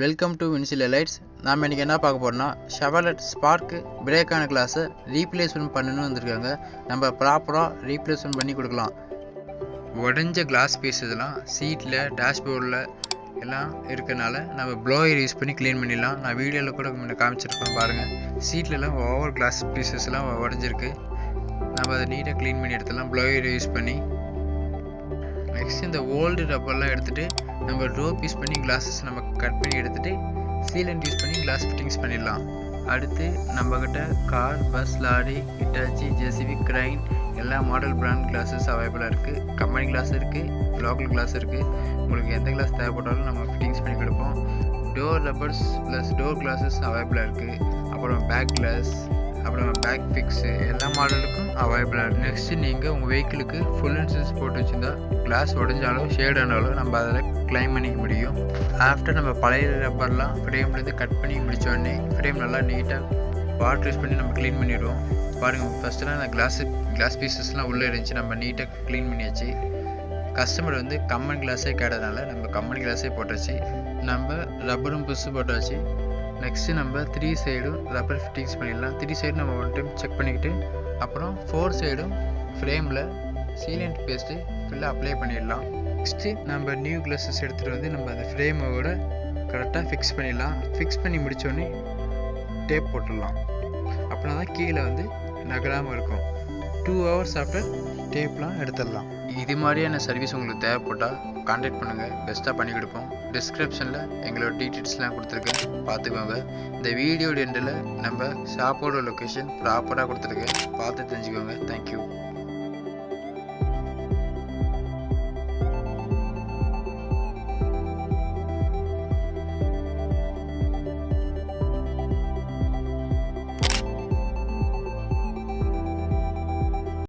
Welcome to வின்சில் lights. நாம் இன்றைக்கி என்ன பார்க்க போகிறோம்னா, ஷெவர்லெட் ஸ்பார்க்கு பிரேக்கான கிளாஸை ரீப்ளேஸ்மெண்ட் பண்ணணும்னு வந்திருக்காங்க. நம்ம ப்ராப்பராக ரீப்ளேஸ்மெண்ட் பண்ணி கொடுக்கலாம். உடஞ்ச கிளாஸ் பீஸஸ்லாம் சீட்டில், டேஷ்போர்டில் எல்லாம் இருக்கனால நம்ம ப்ளோயர் யூஸ் பண்ணி க்ளீன் பண்ணிடலாம். நான் வீடியோவில் கூட முன்ன காமிச்சிருப்பேன் பாருங்கள். சீட்லலாம் ஓவர் கிளாஸ் பீசஸ்லாம் உடஞ்சிருக்கு. நம்ம அதை நீட்டாக க்ளீன் பண்ணி எடுத்துடலாம் ப்ளோயர் யூஸ் பண்ணி. நெக்ஸ்ட் இந்த ஓல்டு ரப்பர்லாம் எடுத்துகிட்டு நம்ம ரோப் யூஸ் பண்ணி கிளாஸஸ் நம்ம கட் பண்ணி எடுத்துகிட்டு சீலண்ட் யூஸ் பண்ணி கிளாஸ் ஃபிட்டிங்ஸ் பண்ணிடலாம். அடுத்து நம்மக்கிட்ட car, bus, lorry, Hitachi, JCB, crane எல்லா மாடல் பிராண்ட் கிளாஸஸ் அவைலபிளாக இருக்குது. கம்பெனி கிளாஸ் இருக்குது, லோக்கல் கிளாஸ் இருக்குது. உங்களுக்கு எந்த கிளாஸ் தேவைப்பட்டாலும் நம்ம ஃபிட்டிங்ஸ் பண்ணி கொடுப்போம். Door rubbers plus door classes அவைலபிளாக இருக்குது. அப்புறம் பேக் கிளாஸ், அப்புறம் பேக் ஃபிக்ஸு எல்லா மாடலுக்கும் அவைலபிளாக இருக்குது. நெக்ஸ்ட்டு நீங்கள் உங்கள் வெஹிக்கிளுக்கு ஃபுல் இன்சூரன்ஸ் போட்டு வச்சுருந்தா கிளாஸ் உடஞ்சாலும் ஷேட் ஆனாலும் நம்ம அதில் கிளைம் பண்ணிக்க முடியும். ஆஃப்டர் நம்ம பழைய ரப்பர்லாம் ஃப்ரேம்லேருந்து கட் பண்ணி முடித்தோடனே ஃப்ரேம் நல்லா நீட்டாக வாட்டர் யூஸ் பண்ணி நம்ம க்ளீன் பண்ணிடுவோம். பாருங்கள், ஃபஸ்ட்டுலாம் நான் கிளாஸ் பீசஸ்லாம் உள்ளே இருந்துச்சு, நம்ம நீட்டாக க்ளீன் பண்ணியாச்சு. கஸ்டமர் வந்து கம்மன் கிளாஸே கேட்டதுனால நம்ம கம்மன் கிளாஸே போட்டாச்சு. நம்ம ரப்பரும் புதுசு போட்டாச்சு. நெக்ஸ்ட்டு நம்ம 3 சைடும் ரப்பர் ஃபிட்டிங்ஸ் பண்ணிடலாம். 3 சைடும் நம்ம ஒன் டைம் செக் பண்ணிக்கிட்டு அப்புறம் 4 சைடும் ஃப்ரேமில் சீலண்ட் பேஸ்ட்டு ஃபுல்லாக அப்ளை பண்ணிடலாம். நெக்ஸ்ட்டு நம்ம நியூ கிளாஸஸ் எடுத்துகிட்டு வந்து நம்ம அந்த ஃப்ரேமோட கரெக்டாக ஃபிக்ஸ் பண்ணிடலாம். ஃபிக்ஸ் பண்ணி முடித்தோடனே டேப் போட்டுடலாம். அப்படின்னா தான் கீழே வந்து நகராமல் இருக்கும். 2 ஹவர்ஸ் ஆஃப்டர் டேப்லாம் எடுத்துடலாம். இது மாதிரியான சர்வீஸ் உங்களுக்கு தேவைப்பட்டால் கான்டாக்ட் பண்ணுங்கள், பெஸ்ட்டாக பண்ணி கொடுப்போம். டிஸ்கிரிப்ஷனில் எங்களோட டீட்டெயில்ஸ்லாம் கொடுத்துருக்கேன், பார்த்துக்கோங்க. இந்த வீடியோ எண்டில் நம்ம ஷாப்போட லொக்கேஷன் ப்ராப்பராக கொடுத்துருக்கேன், பார்த்து தெரிஞ்சுக்கோங்க. தேங்க்யூ.